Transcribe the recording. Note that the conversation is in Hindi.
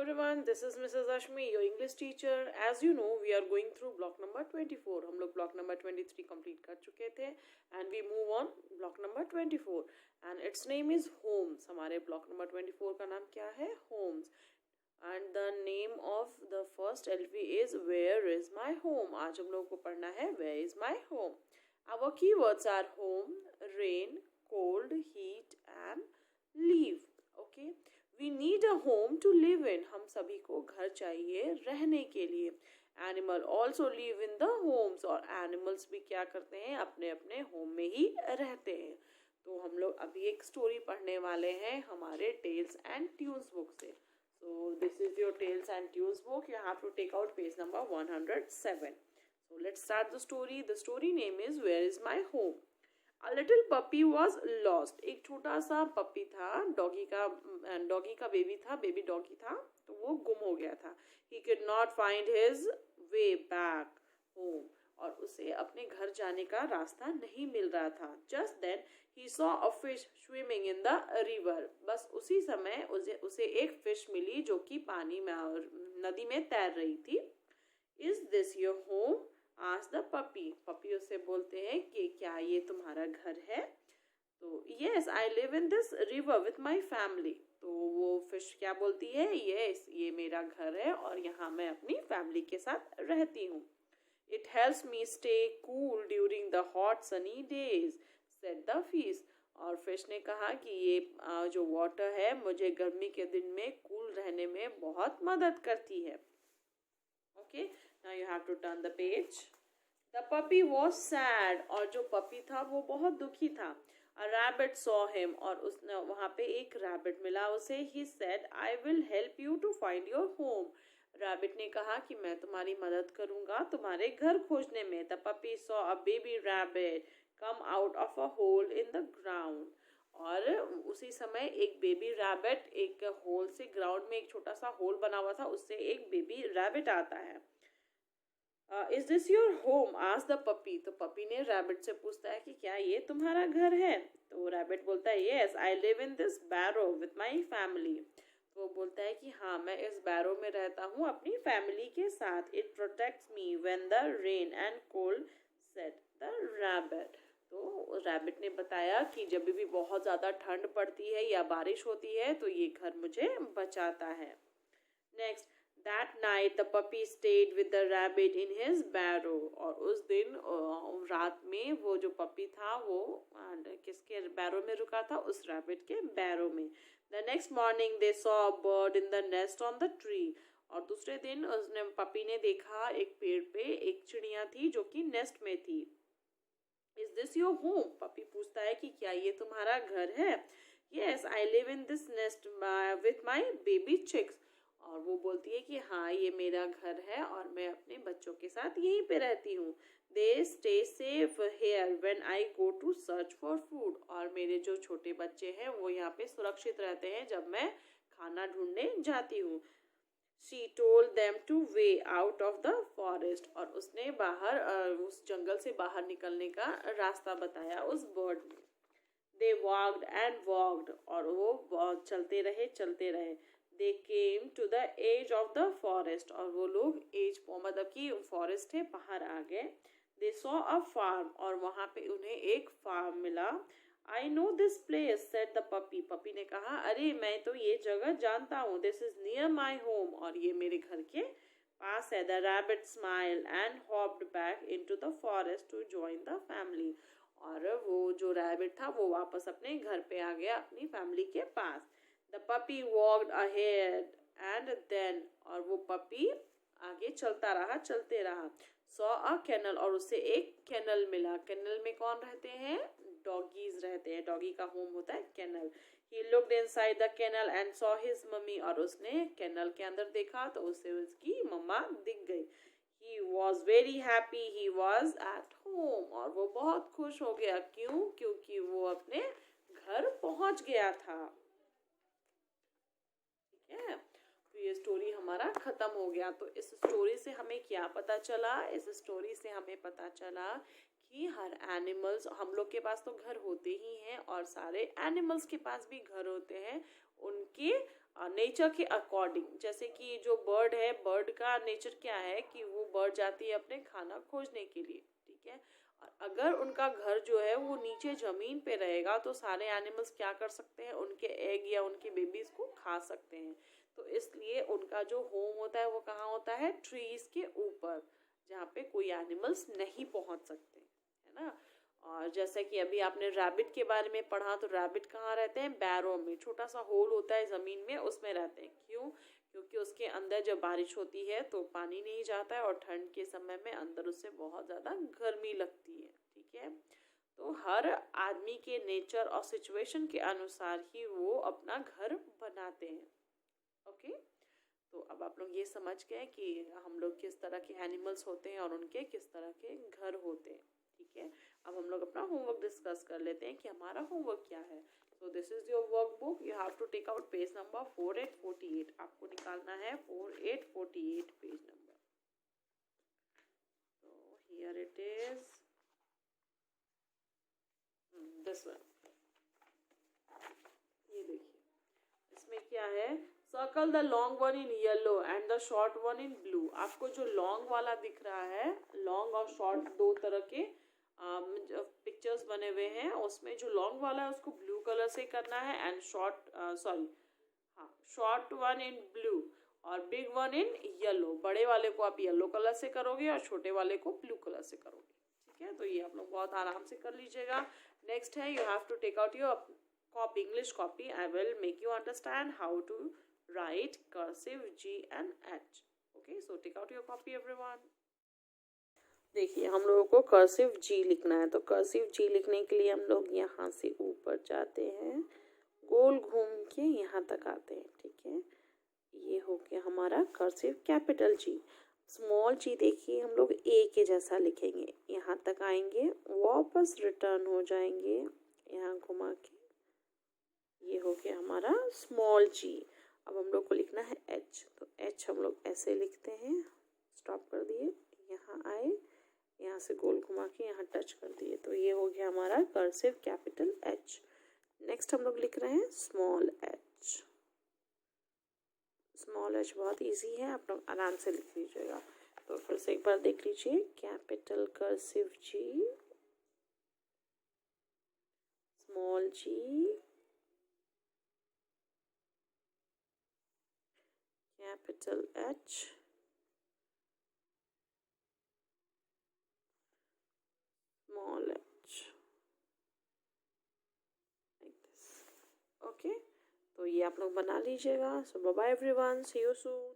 everyone, this is Mrs. Ashmi, your English teacher. As you know, we are going through block number 24. हम लोग block number 23 complete कर चुके थे and we move on block number 24 and its name is homes. हमारे block number 24 का नाम क्या है? Homes. And the name of the first LP is Where is my home? आज हम लोग को पढ़ना है Where is my home? Our keywords are home, rain, cold, heat and leave. Okay. We need a home to live in. हम सभी को घर चाहिए रहने के लिए. Animal also live in the homes. और animals भी क्या करते हैं? अपने अपने home में ही रहते हैं. तो हम लोग अभी एक स्टोरी पढ़ने वाले हैं हमारे Tales and Tunes book से. So this is your Tales and Tunes book. You have to take out page number 107. So let's start the story. The story name is Where is my home? A little puppy was lost. एक छोटा सा पपी था, डॉगी का बेबी डॉगी था, तो वो गुम हो गया था. He could not find his way back home. और उसे अपने घर जाने का रास्ता नहीं मिल रहा था. Just then he saw a fish swimming in the river. बस उसी समय उसे एक फिश मिली जो कि पानी में नदी में तैर रही थी. Is this your home? Ask the puppy. Puppy उससे बोलते हैं कि क्या ये तुम्हारा घर है? तो yes, I live in this river with my family. तो वो फिश क्या बोलती है? yes, ये मेरा घर है और यहाँ मैं अपनी फैमिली के साथ रहती हूँ. It helps me stay cool during the hot sunny days, said the fish. और फिश ने कहा कि ये जो वाटर है मुझे गर्मी के दिन में कूल रहने में बहुत मदद करती है. Okay, now you have to turn the page. The puppy was sad. और जो पपी था वो बहुत दुखी था. A rabbit saw him. और उसने वहाँ पे एक rabbit मिला उसे. He said, I will help you to find your home. Rabbit ने कहा कि मैं तुम्हारी मदद करूँगा तुम्हारे घर खोजने में. The puppy saw a baby rabbit come out of a hole in the ground. और उसी समय एक बेबी रैबिट एक होल से ग्राउंड में एक छोटा सा होल बना हुआ था उससे एक बेबी रैबिट आता है. Is this your home? Asked the puppy. तो पपी ने रैबिट से पूछता है कि क्या ये तुम्हारा घर है? तो रैबिट बोलता है yes, I live in this burrow with my family. तो वो बोलता है कि हाँ मैं इस बैरो में रहता हूँ अपनी फैमिली के साथ. It protects me when the rain and cold, said the rabbit. तो रैबिट ने बताया कि जब भी बहुत ज़्यादा ठंड पड़ती है या बारिश होती है तो ये घर मुझे बचाता है. Next, that night the puppy stayed with the rabbit in his burrow. और उस दिन रात में वो जो पपी था वो किसके बैरो में रुका था? उस रैबिट के बैरो में. The next morning they saw a bird in the nest on the tree. और दूसरे दिन उसने पपी ने देखा एक पेड़ पे एक चिड़िया थी जो कि नेस्ट में थी. Is this your home? Puppy पूछता है कि क्या ये तुम्हारा घर है? Yes, I live in this nest with my baby chicks. और वो बोलती है कि हाँ ये मेरा घर है और मैं अपने बच्चों के साथ यहीं पे रहती हूँ. They stay safe here when I go to search for food. और मेरे जो छोटे बच्चे हैं वो यहाँ पे सुरक्षित रहते हैं जब मैं खाना ढूंढने जाती हूँ. She told them to way out of the forest. और उसने उस जंगल से बाहर निकलने का रास्ता बताया उस बर्ड ने. They walked and walked. और वो चलते रहे. They came to the edge of the forest. और वो लोग मतलब कि फॉरेस्ट के बाहर आ गए. They saw a farm. और वहाँ पे उन्हें एक फार्म मिला. I know this place, said the puppy. Puppy ने कहा अरे मैं तो ये जगह जानता हूँ. This is near my home. और ये मेरे घर के पास है. The rabbit smiled and hopped back into the forest to join the family. और वो जो रैबिट था वो वापस अपने घर पे आ गया अपनी फैमिली के पास. The puppy walked ahead and then. और वो पपी आगे चलते रहा. Saw a kennel. और उससे एक केनल मिला. केनल में कौन रहते हैं? डॉगीज रहते हैं. डॉगी का होम होता है kennel. He looked inside the kennel and saw his mummy. और उसने केनल के अंदर देखा तो उसे उसकी मम्मा दिख गई. He was very happy he was at home. और वो बहुत खुश हो गया. क्यों? क्योंकि वो अपने घर पहुंच गया था. ठीक है, तो ये स्टोरी हमारा खत्म हो गया. तो इस स्टोरी से हमें क्या पता चला? इस स्टोरी से हमें पता चला कि हर एनिमल्स, हम लोग के पास तो घर होते ही हैं और सारे एनिमल्स के पास भी घर होते हैं. उनके नेचर के अकॉर्डिंग। जैसे कि जो बर्ड है, बर्ड का नेचर क्या है कि वो बर्ड जाती है अपने खाना खोजने के लिए, ठीक है। और अगर उनका घर जो है वो नीचे ज़मीन पे रहेगा तो सारे एनिमल्स क्या कर सकते हैं, उनके एग या उनके बेबीज को खा सकते हैं। तो इसलिए उनका जो होम होता है वो कहाँ होता है, ट्रीज के ऊपर, जहाँ पे कोई एनिमल्स नहीं पहुँच सकते, है ना। और जैसे कि अभी आपने रैबिट के बारे में पढ़ा, तो रैबिट कहाँ रहते हैं, बैरो में, छोटा सा होल होता है ज़मीन में, उसमें रहते हैं। क्यों? क्योंकि उसके अंदर जब बारिश होती है तो पानी नहीं जाता है और ठंड के समय में अंदर उससे बहुत ज़्यादा गर्मी लगती है, ठीक है। तो हर आदमी के नेचर और सिचुएशन के अनुसार ही वो अपना घर बनाते हैं। ओके, तो अब आप लोग ये समझ गए कि हम लोग किस तरह के एनिमल्स होते हैं और उनके किस तरह के घर होते हैं, ठीक है। अब हम लोग अपना होमवर्क डिस्कस कर लेते हैं कि हमारा होमवर्क क्या है। So this is your workbook, you have to take out page number 4848। आपको निकालना है 4848 पेज नंबर। तो here it is this one. ये देखिए, इसमें क्या है, circle the long one in yellow and the short one in blue. आपको जो लॉन्ग वाला दिख रहा है, लॉन्ग और शॉर्ट दो तरह के पिक्चर्स बने हुए हैं, उसमें जो लॉन्ग वाला है उसको ब्लू कलर से करना है and short one in blue और बिग वन इन येलो। बड़े वाले को आप येलो कलर से करोगे और छोटे वाले को ब्लू कलर से करोगे, ठीक है। तो ये आप लोग बहुत आराम से कर लीजिएगा। नेक्स्ट है, you have to take out your copy, English copy. I will make you understand how to write cursive G and H. Okay, so take out your copy everyone. देखिए, हम लोगों को कर्सिव जी लिखना है, तो कर्सिव जी लिखने के लिए हम लोग यहाँ से ऊपर जाते हैं, गोल घूम के यहाँ तक आते हैं, ठीक है। ये हो गया हमारा कर्सिव कैपिटल जी। स्मॉल जी देखिए हम लोग ए के जैसा लिखेंगे, यहाँ तक आएंगे, वापस रिटर्न हो जाएंगे, यहाँ घुमा के, ये हो गया हमारा स्मॉल जी। अब हम लोग को लिखना है एच, तो एच हम लोग ऐसे लिखते हैं, स्टॉप कर दिए, यहाँ आए, यहाँ से गोल घुमा के यहाँ टच कर दिए, तो ये हो गया हमारा कर्सिव कैपिटल एच। नेक्स्ट हम लोग लिख रहे हैं स्मॉल एच। स्मॉल एच बहुत इजी है, आप लोग आराम से लिख लीजिएगा। तो फिर से एक बार देख लीजिए, capital cursive ji, small ji, capital H, small h, like this. Okay, तो ये आप लोग बना लीजिएगा। So bye bye everyone, see you soon.